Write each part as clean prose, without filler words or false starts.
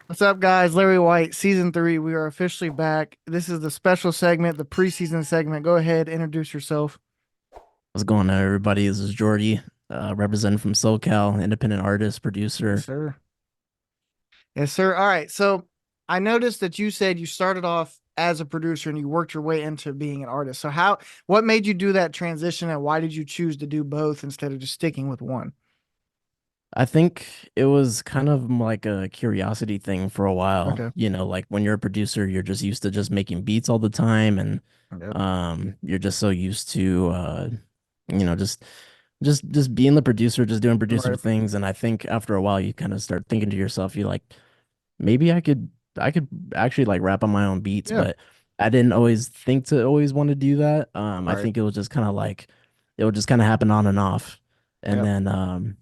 What's up, guys? LarriWhyte, season three. We are officially back. This is the special segment, the preseason segment. Go ahead, introduce yourself. What's going on, everybody? This is Jordi, representing from SoCal, independent artist, Yes, producer. sir. Yes, sir. All right. So I noticed that you said you started off as a producer and you worked your way into being an artist. So what made you do that transition and why did you choose to do both instead of just sticking with one? I think it was kind of like a curiosity thing for a while. Okay. Like when you're a producer, you're just used to just making beats all the time, and Yep. you're just so used to you know, just being the producer, just doing producer Right. things. And I think after a while, you kind of start thinking to yourself, you like, maybe I could actually like rap on my own beats, Yeah. but I didn't always think to always want to do that. I Right. think it was just kind of like it would just kind of happen on and off. And Yep. then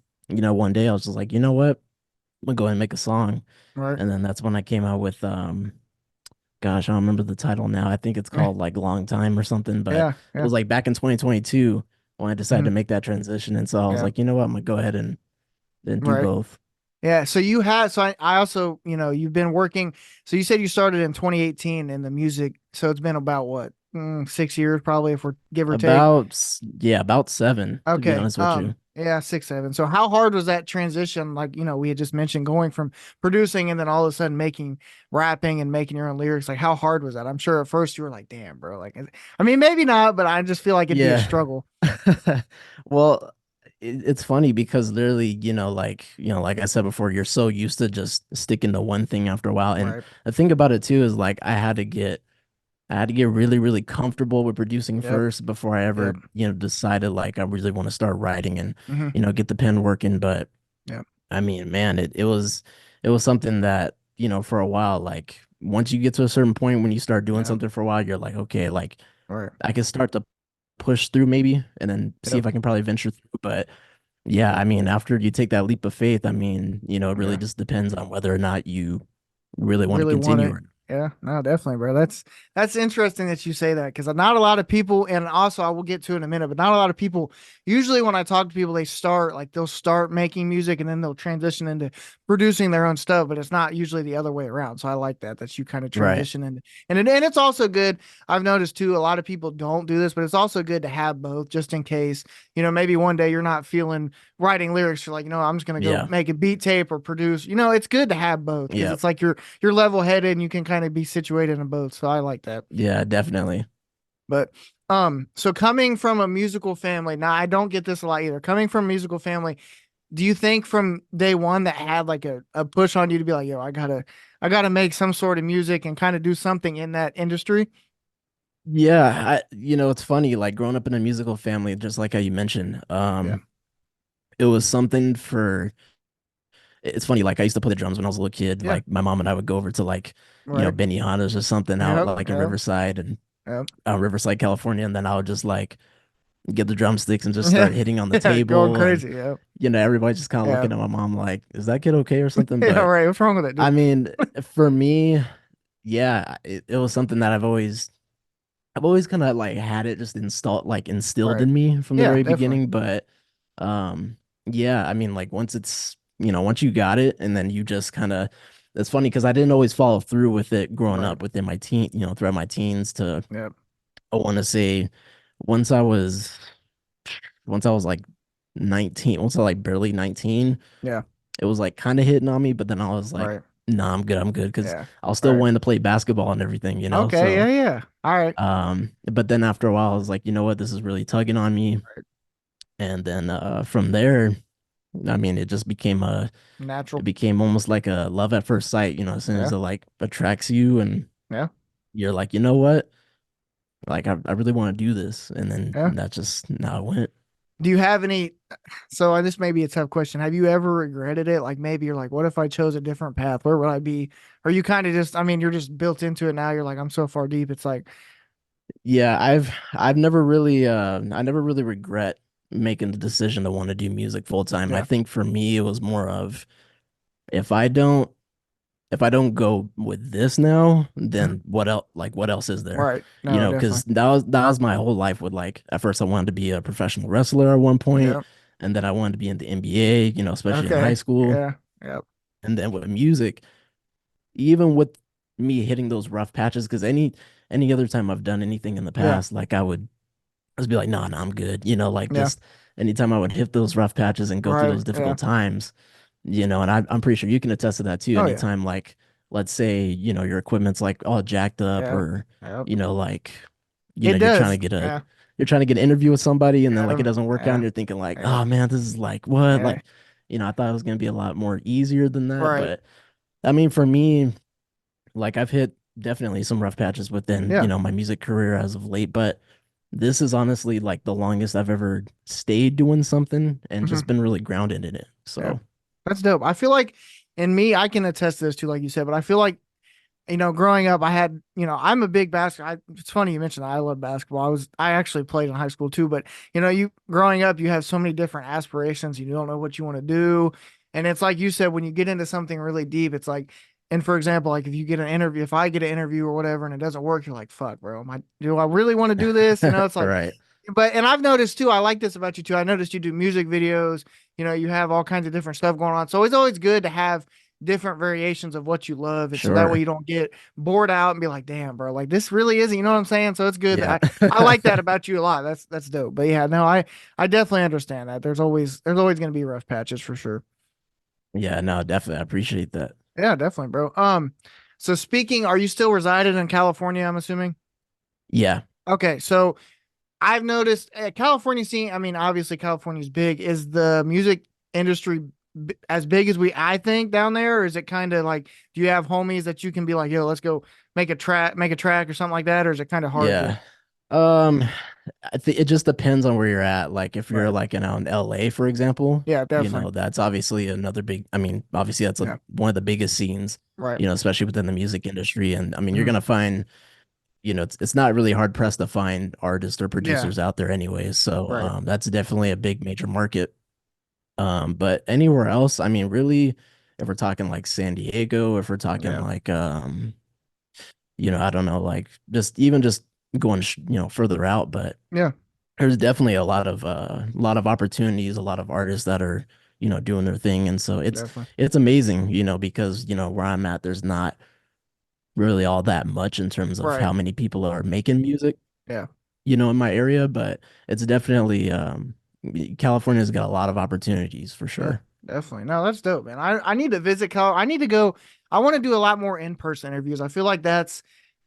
one day I was just like, you know what? I'm gonna go ahead and make a song. Right. And then that's when I came out with gosh, I don't remember the title now. I think it's called like Long Time or something, but Yeah. it Yeah. was like back in 2022 when I decided Mhm. to make that transition. And so I was Yeah. like, you know what? I'm gonna go ahead and do Right. both. Yeah, so you had so I also, you've been working. So you said you started in 2018 in the music. So it's been about what? 6 years probably if we're give or take. About seven, to be Okay. honest with you. Yeah, 6, 7. So how hard was that transition? Like, we had just mentioned going from producing and then all of a sudden making rapping and making your own lyrics. Like how hard was that? I'm sure at first you were like, damn, bro. Like I mean, maybe not, but I just feel like it'd be a Yeah. struggle. Well, it's funny because literally, like I said before, you're so used to just sticking to one thing after a while. And Right. the thing about it too is like I had to get really, really comfortable with producing Yep. first before I ever, Yep. decided like I really want to start writing and, Hmm. get the pen working. But Yep. I mean, man, it was something that, for a while, like once you get to a certain point when you start doing Yep. something for a while, you're like, okay, like Right. I can start to push through maybe and then see Yep. if I can probably venture through. But yeah, I mean, after you take that leap of faith, I mean, it really Yeah. just depends on whether or not you really want to Really want continue it. or Yeah, no, definitely, bro. That's interesting that you say that because not a lot of people, and also I will get to it in a minute, but not a lot of people. Usually, when I talk to people, they'll start making music and then they'll transition into producing their own stuff. But it's not usually the other way around. So I like that you kind of right. transition into, and it's also good. I've noticed too. A lot of people don't do this, but it's also good to have both, just in case. Maybe one day you're not feeling writing lyrics. You're like, I'm just gonna go Yeah. make a beat tape or produce. It's good to have both because Yeah. it's like you're level headed and you can kind of be situated in both. So I like that. Yeah, definitely. But so coming from a musical family, now I don't get this a lot either. Coming from a musical family, do you think from day one that had like a push on you to be like, yo, I gotta make some sort of music and kind of do something in that industry? Yeah, it's funny, like growing up in a musical family, just like how you mentioned, Yeah. it was something for it's funny, like I used to play the drums when I was a little kid. Yeah. Like my mom and I would go over to like, Right. Benihana's or something out Yep. like in Yep. Riverside and Yep. Riverside, California, and then I would just like get the drumsticks and just Yeah. start hitting on the Yeah. Going table and crazy. Yep. everybody just kind of Yeah. looking at my mom like, is that kid okay or something? Yeah. But Right. What's wrong with it, I dude? mean, for me, yeah, it was something that I've always kind of like had it just instilled Right. in me from the Yeah. very Definitely. beginning. But yeah, I mean, like once you got it, and then you just kind of, it's funny because I didn't always follow through with it growing Right. up within my throughout my teens to, Yep. I want to say, once I was, once I was like 19, once I like barely 19, Yeah. it was like kind of hitting on me, but then I was like, Right. nah, I'm good because Yeah. I was still Right. wanting to play basketball and everything. Okay. Yeah. So, Yeah. All right. but then after a while, I was like, you know what, this is really tugging on me. And then from there, I mean, it Natural. became almost like a love at first sight, as soon as Yeah. it like attracts you and Yeah. you're like, you know what? Like I really want to do this. And then Yeah. that's just how it went. Do you have any? So this may be a tough question. Have you ever regretted it? Like maybe you're like, what if I chose a different path? Where would I be? Or you kind of just, I mean, you're just built into it now. You're like, I'm so far deep. It's like, Yeah, I've never really I never really regret making the decision to want to do music full time. I yeah. think for me it was more of if I don't if I don't go with this now, then what else is there? Right. No, Because definitely. that was my whole life with like at first I wanted to be a professional wrestler at one point, Yeah. and then I wanted to be in the NBA, especially in high Okay. school. Yeah. Yeah. And then with music, even with me hitting those rough patches, because any other time I've done anything in the Yeah. past, like I would just be like, no, no, I'm good. Like Yeah. just anytime I would hit those rough patches and go through Right. those Yeah. difficult times, and I'm pretty sure you can attest to that too. Oh yeah. Anytime like let's say, your equipment's like all jacked up Yeah. or, Yep. like, It you're trying to does. get a Yeah. you're trying to get an interview with somebody and then like it Yeah. doesn't work out and Yeah. you're thinking like, Yeah. oh man, this is like what? Yeah. Like, I thought it was gonna be a lot more easier than that. Right. But I mean for me, like I've hit definitely some rough patches within, Yeah. my music career as of late, but this is honestly like the longest I've ever stayed doing something and just Hmm. been really grounded in it. Yeah. So That's dope. I feel like, and me, I can attest to this too, like you said, but I feel like, growing up, I had, I'm a big basketball. It's funny you mentioned that. I love basketball. I actually played in high school too, but you growing up, you have so many different aspirations. You don't know what you want to do. And it's like you said, when you get into something really deep, it's like, and for example, like if you get an interview, if I get an interview or whatever and it doesn't work, you're like, fuck, bro, do I really want to do this? It's like, right. and I've noticed too, I like this about you too. I noticed you do music videos, you have all kinds of different stuff going on. So it's always good to have different variations of what you love. And so that way Sure. you don't get bored out and be like, damn, bro, like this really isn't, you know what I'm saying? So it's good. Yeah. I like that about you a lot. That's dope. But yeah, no, I definitely understand that. There's always going to be rough patches for sure. Yeah, no, definitely. I appreciate that. Yeah, definitely, bro. So speaking, are you still resided in California? I'm assuming. Yeah. Okay. So I've noticed California scene. I mean, obviously California's big. Is the music industry as big as I think down there, or is it kind of like, do you have homies that you can be like, yo, let's go make a track or something like that, or is it kind of hard to? Yeah. Um, I think it just depends on where you're at. Like if you're Right. like in out in LA, for example, Yeah, definitely. that's obviously another big, I mean, obviously that's Yeah. one of the biggest scenes, Right. especially within the music industry. And I mean, you're Hmm. gonna find, it's not really hard pressed to find artists or Yeah. producers out there anyways. So Right. that's definitely a big major market. But anywhere else, I mean, really, if we're talking like San Diego, if we're talking Yeah. like I don't know, like just going further out, but Yeah. there's definitely a lot of opportunities, a lot of artists that are, doing their thing. And so it's Definitely. it's amazing, because, where I'm at, there's not really all that much in terms of Right. how many people are making music, Yeah. in my area, but it's definitely California's got a lot of opportunities for Yeah, sure. definitely. No, that's dope, man. I need to visit Cal. I need to go. I want to do a lot more in-person interviews. I feel like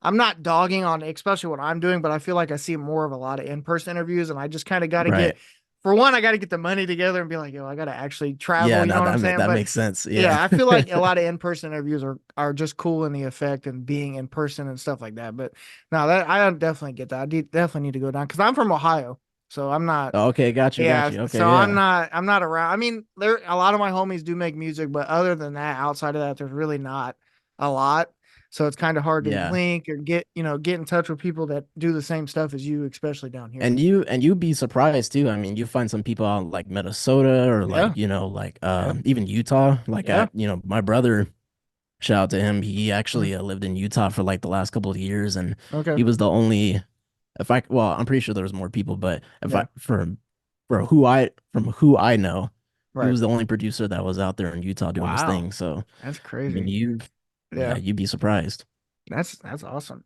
I'm not dogging on especially what I'm doing, but I feel like I see more of a lot of in-person interviews, and I just kind of got to Right. for one, I got to get the money together and be like, yo, I got to actually travel. Yeah, You know no, what I'm saying? that But makes sense. Yeah. yeah, I feel like a lot of in-person interviews are just cool in the effect and being in person and stuff like that. But no, that I definitely get that. Definitely need to go down because I'm from Ohio, so I'm not. Okay, got you, got Yeah, you. Okay, so yeah. I'm not around. I mean, there a lot of my homies do make music, but other than that, outside of that, there's really not a lot. So it's kind of hard to Yeah. link or get in touch with people that do the same stuff as you, especially down here. And you'd be surprised too. I mean, you find some people out like Minnesota or Yeah, like, like yeah, even Utah. Like yeah. my brother, shout out to him. He Mm, actually lived in Utah for like the last couple of years and okay, he was the only I'm pretty sure there was more people, but if yeah, I for who I know, he right. was the only producer that was out there in Utah doing his Wow, thing. So, that's I mean, crazy. yeah, Yeah, you'd be surprised. that's awesome.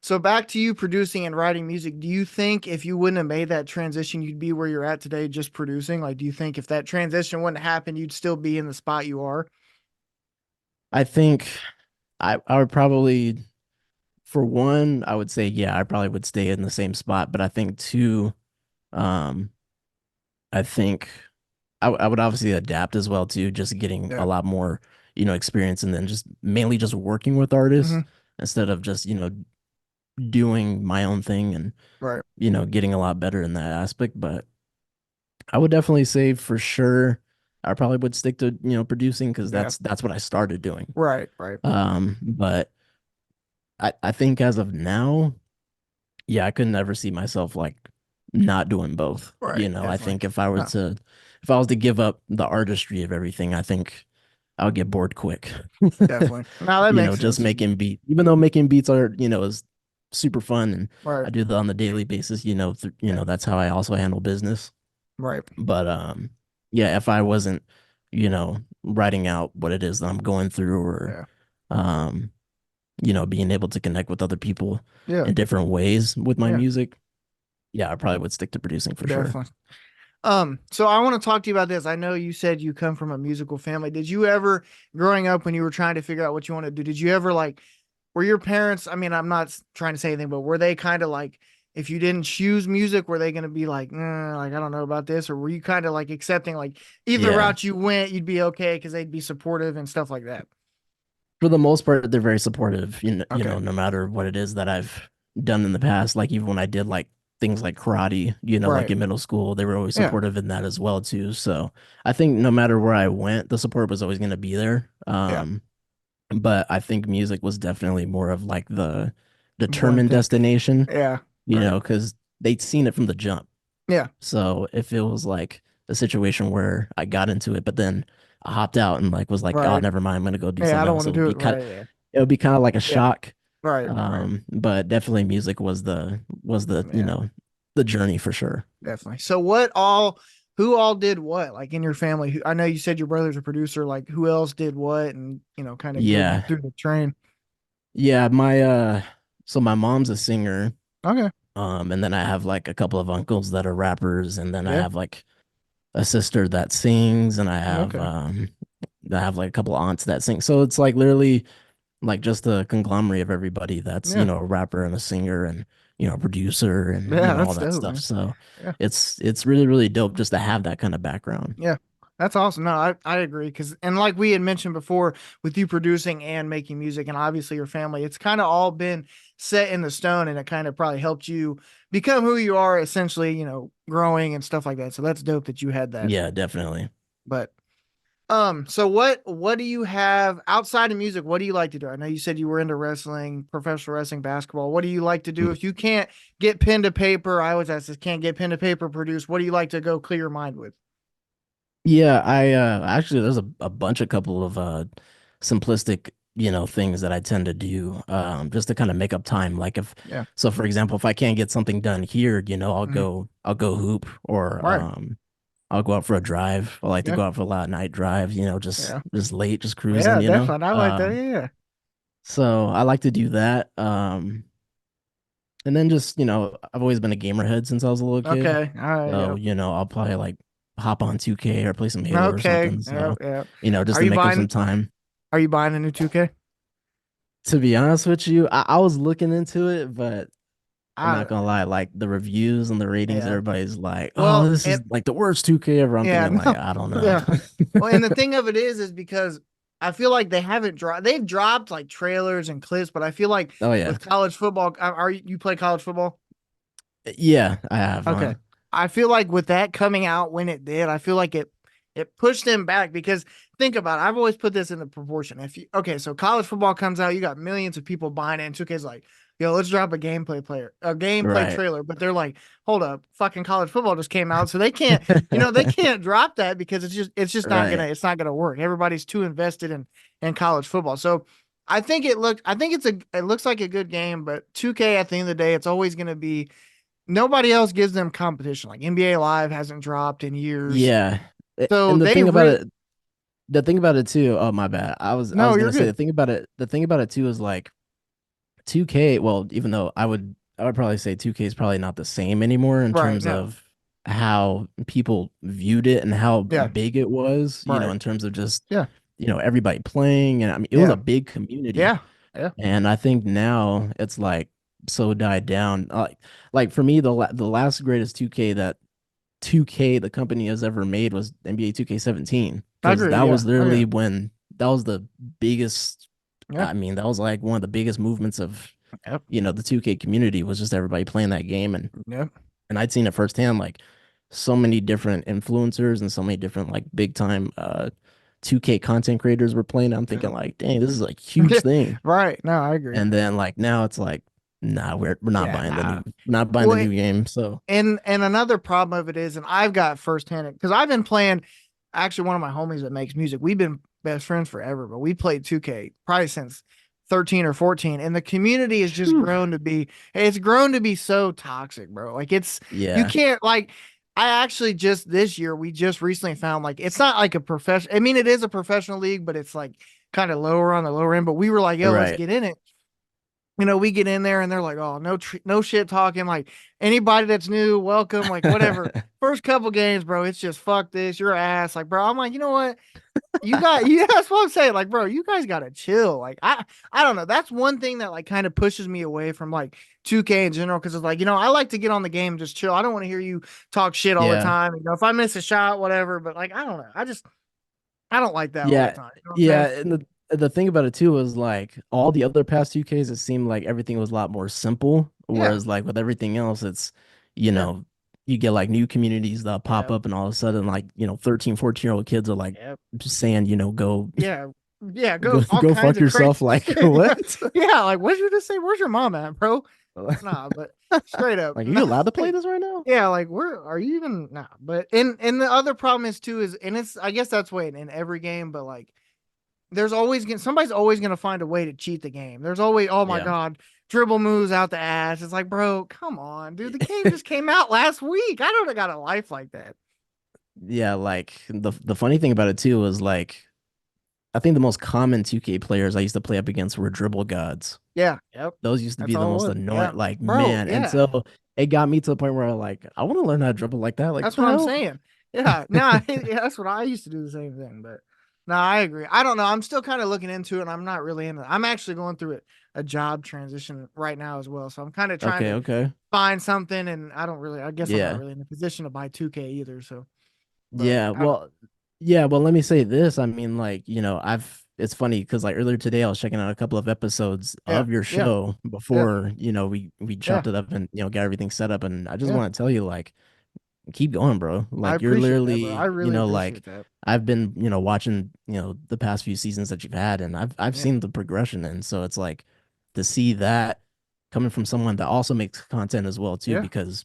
So back to you producing and writing music. Do you think if you wouldn't have made that transition, you'd be where you're at today, just producing? Like, do you think if that transition wouldn't happen, you'd still be in the spot you are? I think I would probably, for one, I would say, yeah, I probably would stay in the same spot. But I think two, um, I think I would obviously adapt as well too, just getting a Yeah. lot more, experience and then just mainly just working with artists Hmm. instead of just, doing my own thing and, Right. getting a lot better in that aspect. But I would definitely say for sure I probably would stick to, producing because Yeah. that's what I started doing. Right. Right. But I think as of now, yeah, I could never see myself like not doing both. Right. I Definitely. think No, if I was to give up the artistry of everything, I think I would get bored quick. definitely. No, that makes Just sense. making beats, even though making beats are, is super fun and Right. I do that on the daily basis, Yeah. that's how I also handle business. Right. But yeah, if I wasn't, writing out what it is that I'm going through or Yeah. um, being able to connect with other people Yeah. in different ways with my Yeah. music, yeah, I probably would stick to producing for sure. Definitely. So I want to talk to you about this. I know you said you come from a musical family. Did you ever, growing up, when you were trying to figure out what you want to do, did you ever like, were your parents, I mean, I'm not trying to say anything, but were they kind of like, if you didn't choose music, were they going to be like, like, I don't know about this? Or were you kind of like accepting, like, either Yeah. route you went, you'd be okay because they'd be supportive and stuff like that? For the most part, they're very supportive, Okay. no matter what it is that I've done in the past. Like even when I did like things like karate, like Right. in middle school, they were always Yeah. supportive in that as well too. So I think no matter where I went, the support was always going to be there. Yeah. But I think music was definitely more of like the One determined thing. destination, Yeah. Right. because they'd seen it from the jump. Yeah. So if it was like a situation where I got into it, but then I hopped out and like was like, oh, Right. never mind, I'm gonna go do Yeah. I something don't else. want to It would do be it. kind of, Right. Yeah. it would be kind of like a Yeah. shock. Right. Right. But definitely music was the Yeah. the journey for sure. Definitely. So who all did what? Like in your family? I know you said your brother's a producer. Like who else did what? And kind of give me Yeah. through the train. Yeah, so my mom's a singer. Okay. And then I have like a couple of uncles that are rappers, and then I Yeah. have like a sister that sings, and Okay. I have like a couple of aunts that sing. So it's like literally like just a conglomerate of everybody that's, Yeah. a rapper and a singer and, a producer and, Yeah. all That's that dope, stuff. man. So Yeah. it's really, really dope just to have that kind of background. Yeah. That's awesome. No, I agree. And like we had mentioned before, with you producing and making music, and obviously your family, it's kind of all been set in the stone, and it kind of probably helped you become who you are, essentially, growing and stuff like that. So that's dope that you had that. Yeah, definitely. But so what do you have outside of music? What do you like to do? I know you said you were into wrestling, professional wrestling, basketball. What do you like to do Mm. if you can't get pen to paper? I always ask this, can't get pen to paper produced. What do you like to go clear your mind with? Yeah, I actually there's a bunch, a couple of simplistic, things that I tend to do just to kind of make up time. Like if Yeah. so for example, if I can't get something done here, Mhm. I'll go hoop or Right. I'll go out for a drive. I like to Yeah. go out for a lot of night drives, Yeah. just late, just cruising, Yeah, definitely. I like that. Yeah. So I like to do that. And then just, I've always been a gamer head since I was a little kid. Okay. All right. So, Yep. I'll probably like hop on 2K or play some Halo or Okay. something. Yep. So, Yep. just Are to you make up some buying time. are you buying a new 2K? To be honest with you, I was looking into it, but I'm I not gonna lie, like the reviews and the ratings, yeah. everybody's like, oh, Well, this is and like the worst 2K ever. I'm yeah, thinking like, no. I don't know. Yeah. Well, and the thing of it is because I feel like they haven't dropped. They've dropped like trailers and clips, but I feel like Oh yeah. with college football, are you play college football? Yeah, I have, Okay. I feel like with that coming out when it did, I feel like it pushed them back because think about it. I've always put this into proportion. If you okay, so college football comes out, you got millions of people buying it, and 2K's like, yo, let's drop a gameplay Right. trailer. But they're like, hold up, fucking college football just came out. So they can't, they can't drop that because it's just Right. it's not gonna work. Everybody's too invested in college football. So I think it looks like a good game, but 2K at the end of the day, it's always gonna be nobody else gives them competition. Like NBA Live hasn't dropped in years. Yeah. So And they really the thing about it too, oh my bad. I no, was you're gonna say good. the thing about it too is like 2K, well, even though I would probably say 2K is probably not the same anymore in Right. terms No. of how people viewed it and how Yeah. big it was, Right. in terms of just, Yeah. everybody playing. And I mean, it was a Yeah. big community. Yeah. Yeah. And I think now it's like so died down. Like for me, the last greatest 2K the company has ever made was NBA 2K17 I because agree. that Yeah. was Oh yeah. literally when that was the biggest. Yeah. I mean, that was like one of the biggest movements of, Yep. the 2K community was just everybody playing that game. Yep. And I'd seen it firsthand, like so many different influencers and so many different like big time 2K content creators were playing. I'm Yeah. thinking like, dang, this is like huge thing. Right. No, I agree. And then like now it's like, nah, we're not Yeah. buying Nah. the Well, new game. So and another problem of it is, and I've got firsthand because I've been playing. Actually, one of my homies that makes music, we've been best friends forever, but we played 2K probably since 13 or 14, and the community has just Whew. grown to be so toxic, bro. Like you Yeah. can't like. I actually just this year we just recently found like it's not like a professional. I mean, it is a professional league, but it's like kind of lower on the lower end, but we were like, yo, let's Right. get in it. We get in there and they're like, oh, no shit talking. Like anybody that's new, welcome, like whatever. First couple games, bro, it's just fuck this, your ass. Like, bro, I'm like, you know what? Yeah, that's what I'm saying. Like, bro, you guys gotta chill. Like, I don't know. That's one thing that like kind of pushes me away from like 2K in general, because it's like, I like to get on the game and just chill. I don't want to hear you talk shit all the Yeah. time. If I miss a shot, whatever. But like, I don't know. I don't like that all the Yeah. time. You know what I'm Yeah. saying? And the thing about it too was like all the other past 2Ks, it seemed like everything was a lot more simple. Yeah, Whereas like with everything else, it's, you yeah, know, you get like new communities that pop yeah, up and all of a sudden like, 13, 14-year-old kids are like yeah, just saying, go yeah, yeah. go Go all go kinds fuck of crazy yourself. Like shit. Yeah, what? yeah. Like, what did you just say? Where's your mom at, bro? Nah, but straight up, Like, are nah. you allowed to play this right now? Yeah, like where are you even nah? But and the other problem is too is and it's I guess that's way in every game, but like there's always gonna somebody's always gonna find a way to cheat the game. There's always oh my Yeah. god, dribble moves out the ass. It's like, bro, come on, dude. The game just came out last week. I don't got a life like that. Yeah, like the funny thing about it too was like I think the most common 2K players I used to play up against were dribble gods. Yeah, yep. Those used to That's be the all it most was. Yeah. annoying, like Bro, man. And yeah. so it got me to the point where I like I want to learn how to dribble like that. Like what That's the what I'm hell? saying. Yeah. Nah, yeah, that's what I used to do the same thing. But no, I agree. I don't know. I'm still kind of looking into it and I'm not really into it. I'm actually going through a job transition right now as well. So I'm kind of trying Okay, to okay. find something and I guess I'm not Yeah. really in a position to buy 2K either. So, but Yeah. I don't Well, yeah, well, let me say this. I mean, like, I've it's funny because like earlier today I was checking out a couple of episodes yeah, of your yeah, show yeah, before, we yeah, chopped it up and got everything set up. And I just yeah. want to tell you, like, keep going, bro. I Like you're appreciate that, bro. I literally, really like appreciate that. I've been, watching, the past few seasons that you've had and I've Yeah, seen the progression. And so it's like to see that coming from someone that also makes content as well too, yeah, because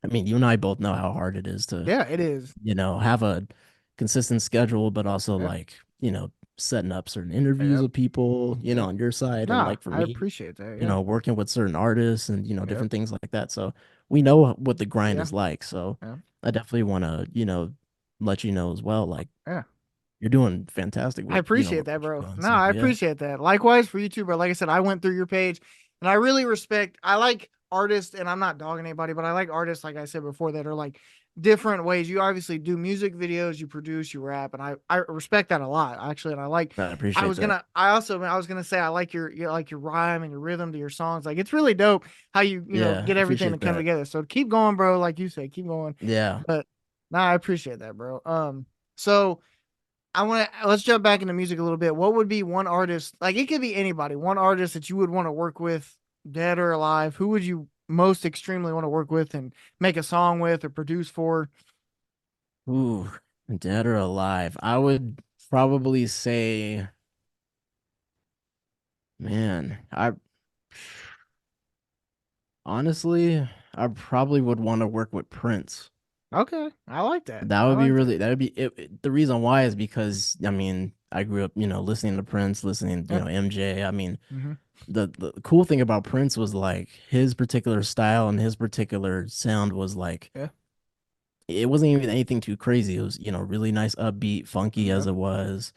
I mean, you and I both know how hard it is to, yeah. It is. have a consistent schedule, but also Yeah, like, setting up certain interviews yep, with people, yep. on your side. And Nah, like for I me, appreciate that. Yeah, working with certain artists and, yep, different things like that. So we know what the grind yeah, is like. So yeah, I definitely want to, let you know as well. Like yeah. you're doing fantastic I with, appreciate what that, you're bro. doing. No, So I yeah. appreciate that. Likewise for you too, bro. Like I said, I went through your page and I really respect, I like artists, and I'm not dogging anybody, but I like artists, like I said before, that are like different ways. You obviously do music videos, you produce, you rap, and I respect that a lot, actually. And I appreciate that. I was gonna say, I like your rhyme and your rhythm to your songs. Like, it's really dope how you Yeah. get everything to Appreciate come that. together. So keep going, bro. Like you said, keep going. Yeah. But nah, I appreciate that, bro. So let's jump back into music a little bit. What would be one artist, like it could be anybody, one artist that you would want to work with, dead or alive? Who would you most extremely want to work with and make a song with or produce for? Ooh, dead or alive. I would probably say, man, I honestly, I probably would want to work with Prince. Okay, I like that. That I would be like that. really, that would be the reason why is because, I mean, I grew up, listening to Prince, listening, Yeah. MJ. I mean, Mm-hmm. the cool thing about Prince was like his particular style and his particular sound was like, Yeah. it wasn't even anything too crazy. It was, really nice, upbeat, funky Yeah. as it was.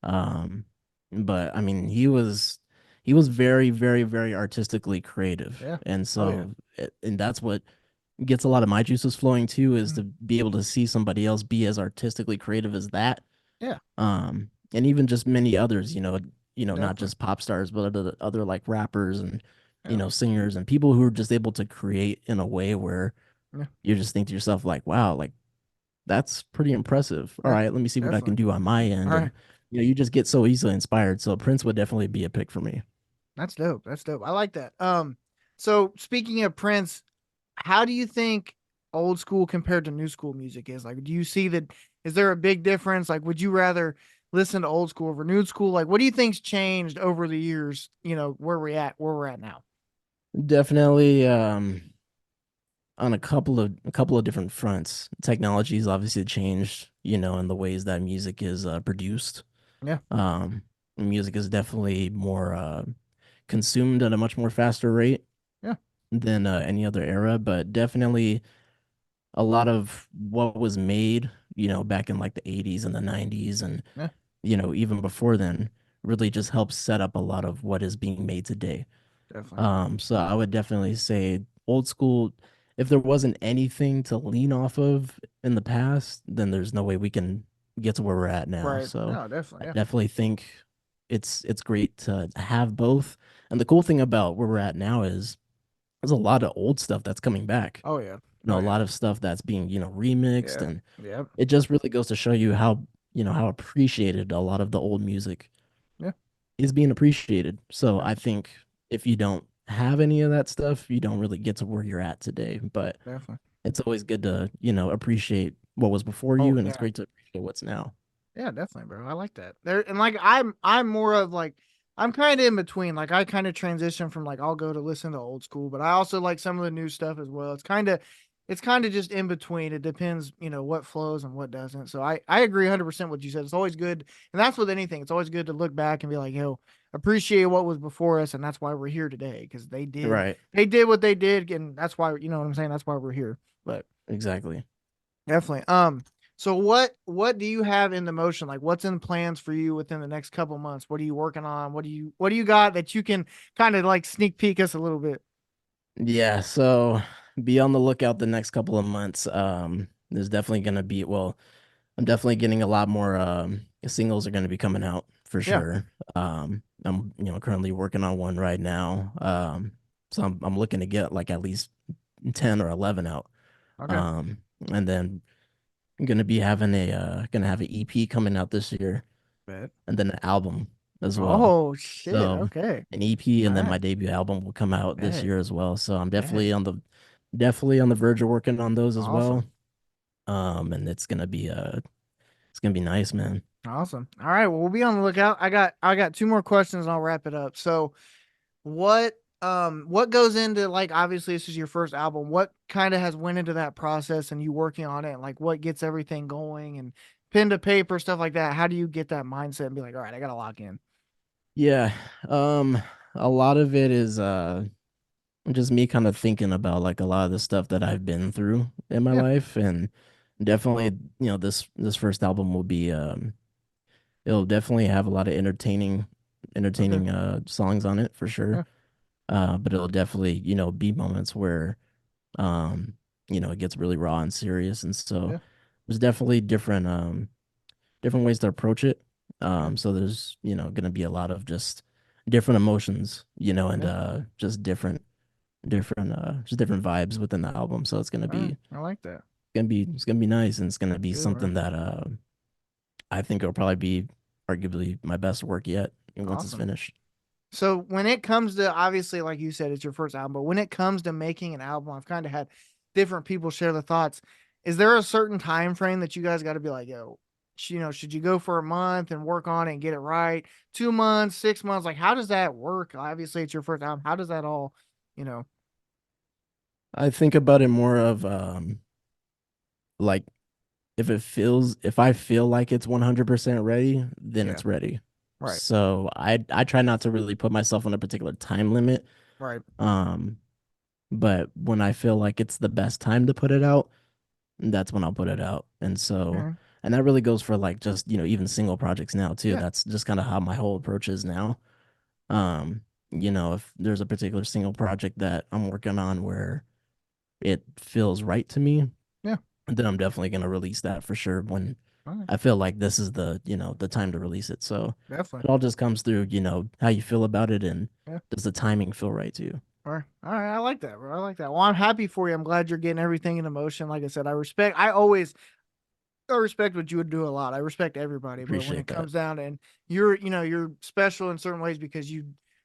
Um, but I mean, he was very, very, very artistically creative, Yeah. and Oh yeah. so and that's what gets a lot of my juices flowing too, is Mm. to be able to see somebody else be as artistically creative as that. Yeah. And even just many others, not Definitely. just pop stars, but other like rappers and Yeah. singers and people who are just able to create in a way where Yeah. you just think to yourself like, wow, like that's pretty impressive. All Yeah. right, let me see what I can Definitely. do on my All end. right. And you just get so easily inspired. So Prince would definitely be a pick for me. That's dope. That's dope. I like that. So speaking of Prince, how do you think old school compared to new school music is? Like, do you see that? Is there a big difference? Like, would you rather listen to old school over new school? Like, what do you think's changed over the years? Where we're at now. Definitely on a couple of different fronts. Technology's obviously changed, in the ways that music is produced. Yeah. Um Music is definitely more consumed at a much more faster rate Yeah. than any other era, but definitely a lot of what was made, back in like the 80s and the 90s and Yeah. even before then really just helps set up a lot of what is being made today. Definitely. So I would definitely say old school. If there wasn't anything to lean off of in the past, then there's no way we can get to where we're at now. Right. So No, I definitely. Yeah. definitely think it's great to have both. And the cool thing about where we're at now is there's a lot of old stuff that's coming back. Oh yeah. You know, Oh a yeah. lot of stuff that's being, remixed, Yeah. and Yep. it just really goes to show you how, how appreciated a lot of the old music Yeah. is being appreciated. So I Definitely. think if you don't have any of that stuff, you don't really get to where you're at today. But Definitely. it's always good to, appreciate what was before Oh you, and it's yeah. great to appreciate what's now. Yeah, definitely, bro. I like that. There and like I'm more of like I'm kind of in between. Like I kind of transition from like I'll go to listen to old school, but I also like some of the new stuff as well. It's kind of just in between. It depends, what flows and what doesn't. So I agree 100% what you said. It's always good, and that's with anything. It's always good to look back and be like, yo, appreciate what was before us, and that's why we're here today because Right. they did what they did, and that's why you know what I'm saying. That's why we're here. But Exactly. definitely. So what do you have in the motion? Like what's in plans for you within the next couple months? What are you working on? What do you got that you can kind of like sneak peek us a little bit? Yeah. So be on the lookout the next couple of months. There's definitely gonna be, well, I'm definitely getting a lot more singles are gonna be coming out for Yeah. sure. I'm currently working on one right now. So I'm looking to get like at least 10 or 11 out. Okay. Um, and then I'm gonna have an EP coming out this year, Bet. and then an album as well. Oh shit. So Okay. an EP, All and then my right. debut album will come out this Bet. year as well. So I'm Bet. definitely on the verge of working on those as well. Awesome. And it's gonna be nice, man. Awesome. All right. Well, we'll be on the lookout. I got two more questions and I'll wrap it up. So what goes into like obviously this is your first album. What kind of has went into that process and you working on it and like what gets everything going and pen to paper, stuff like that? How do you get that mindset and be like, all right, I gotta lock in? Yeah. Um, a lot of it is just me kind of thinking about like a lot of the stuff that I've been through in my Yeah. life, and definitely, this first album will be it'll definitely have a lot of Okay. entertaining songs on it for sure. Yeah. But it'll definitely, be moments where um, it gets really raw and serious, and so Yeah. there's definitely different ways to approach it. Yeah. So there's, gonna be a lot of just different emotions, and Yeah. just different vibes within the album. So All right. I like that. it's gonna be nice, and it's gonna be Good, bro. something that I think it'll probably be arguably my best work yet once it's Awesome. finished. So when it comes to obviously, like you said, it's your first album, but when it comes to making an album, I've kind of had different people share the thoughts. Is there a certain time frame that you guys got to be like, yo, should you go for a month and work on it and get it right? 2 months, 6 months? Like, how does that work? Obviously, it's your first album. How does that all, you know? I think about it more of like if I feel like it's 100% ready, then Yeah, it's ready. right, So I try not to really put myself on a particular time limit. right. Um, but when I feel like it's the best time to put it out, that's when I'll put it out. Yeah, And that really goes for like just, even single projects now too. yeah, That's just kind of how my whole approach is now. Um, if there's a particular single project that I'm working on where it feels right to me, yeah. then I'm definitely gonna release that for sure when All right, I feel like this is the time to release it. So definitely. it all just comes through, how you feel about it, and Yeah. does the timing feel right to you? All right. I like that, bro. I like that. Well, I'm happy for you. I'm glad you're getting everything into motion. Like I said, I respect what you would do a lot. I respect everybody, but when it Appreciate that. comes down to, and you're special in certain ways because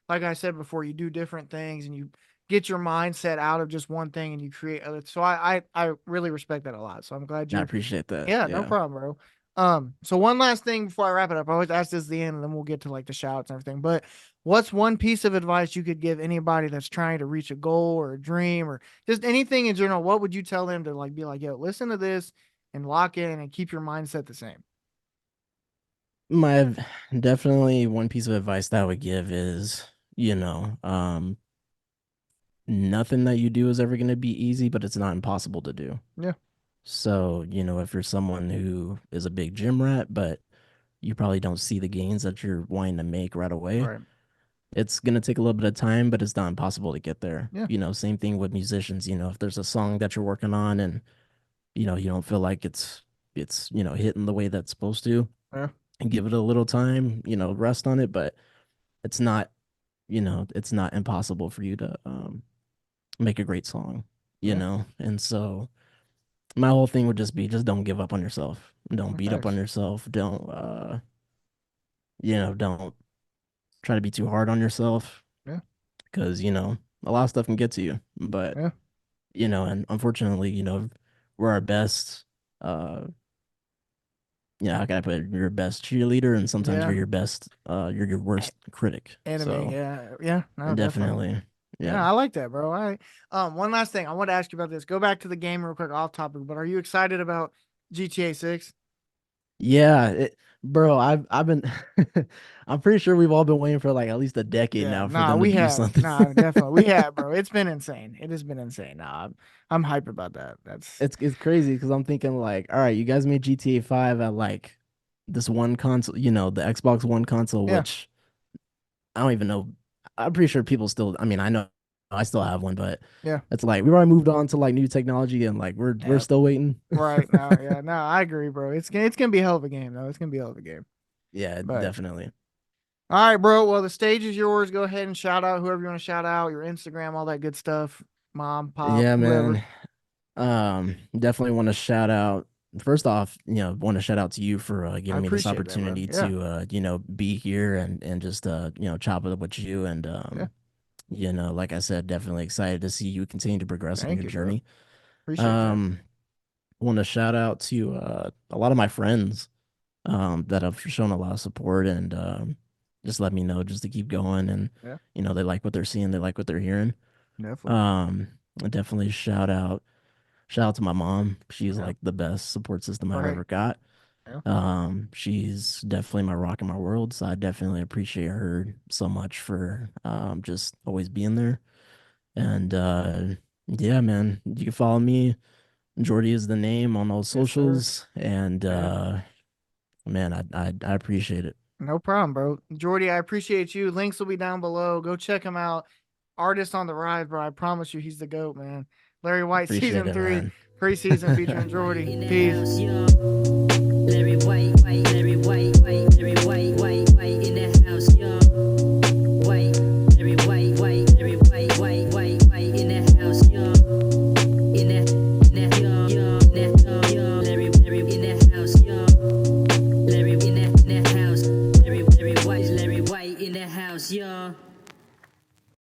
like I said before, you do different things and you get your mindset out of just one thing and you create other. So I really respect that a lot. So I'm glad I you're, appreciate that. yeah, no Yeah. problem, bro. So one last thing before I wrap it up, I always ask this at the end and then we'll get to like the shouts and everything. But what's one piece of advice you could give anybody that's trying to reach a goal or a dream or just anything in general? What would you tell them to like be like, yo, listen to this and lock in and keep your mindset the same? My definitely one piece of advice that I would give is, nothing that you do is ever going to be easy, but it's not impossible to do. Yeah. So, if you're someone who is a big gym rat, but you probably don't see the gains that you're wanting to make right away. Right. It's gonna take a little bit of time, but it's not impossible to get there. Yeah. Same thing with musicians. If there's a song that you're working on and you don't feel like it's hitting the way that's supposed to, Yeah. and give it a little time, rest on it, but it's not, it's not impossible for you to make a great song, Yeah. And so my whole thing would just be just don't give up on yourself. Don't beat up on Thanks. yourself. Don't try to be too hard on yourself Yeah. because, a lot of stuff can get to you. But, Yeah. and unfortunately, we're our best, how can I put it? You're your best cheerleader, and sometimes Yeah. you're your worst critic. Enemy. So Yeah. Yeah. No, definitely. definitely, yeah. Yeah, I like that, bro. All right. One last thing. I want to ask you about this. Go back to the game real quick, off topic, but are you excited about GTA 6? Yeah, bro, I've been I'm pretty sure we've all been waiting for like at least a decade Yeah, now for nah, them to we do have. something. Nah, definitely. We have, bro. It's been insane. It has been insane. Nah, I'm hype about that. That's It's crazy because I'm thinking like, all right, you guys made GTA 5 at like this one console, the Xbox One console, yeah, which I don't even know. I'm pretty sure people still, I mean, I know I still have one, but yeah, it's like we've already moved on to like new technology and like we're yeah. still waiting. Right now, yeah, no, I agree, bro. It's gonna be a hell of a game, though. It's gonna be a hell of a game. Yeah, But definitely. all right, bro. Well, the stage is yours. Go ahead and shout out whoever you want to shout out, your Instagram, all that good stuff. Mom, pop, Yeah, whoever. man. Definitely want to shout out. First off, want to shout out to you for I giving me this appreciate that, bro. opportunity Yeah, to be here and just chop it up with you and yeah. like I said, definitely excited to see you continue to progress on Thank your you, bro. journey. Appreciate that. Um, want to shout out to a lot of my friends that have shown a lot of support and just let me know just to keep going and Yeah, they like what they're seeing, they like what they're hearing. definitely. Um, definitely shout out to my mom. She's Yeah, like the best support system I've right. ever got. Yeah, She's definitely my rock in my world, so I definitely appreciate her so much for just always being there. And yeah, man, you can follow me. Jordi is the name on all yes, sir. socials, and Yeah. man, I appreciate it. No problem, bro. Jordi, I appreciate you. Links will be down below. Go check him out. Artist on the rise, bro. I promise you, he's the GOAT, man. LarriWhyte Appreciate season it, 3, man. preseason featuring Jordi. Peace. Larry White, Larry White, Larry White, White in the house, yo. White, Larry White, Larry White in the house, yo. In that, yo, Larry in the house, yo. Larry in that house, Larry White in the house, yo.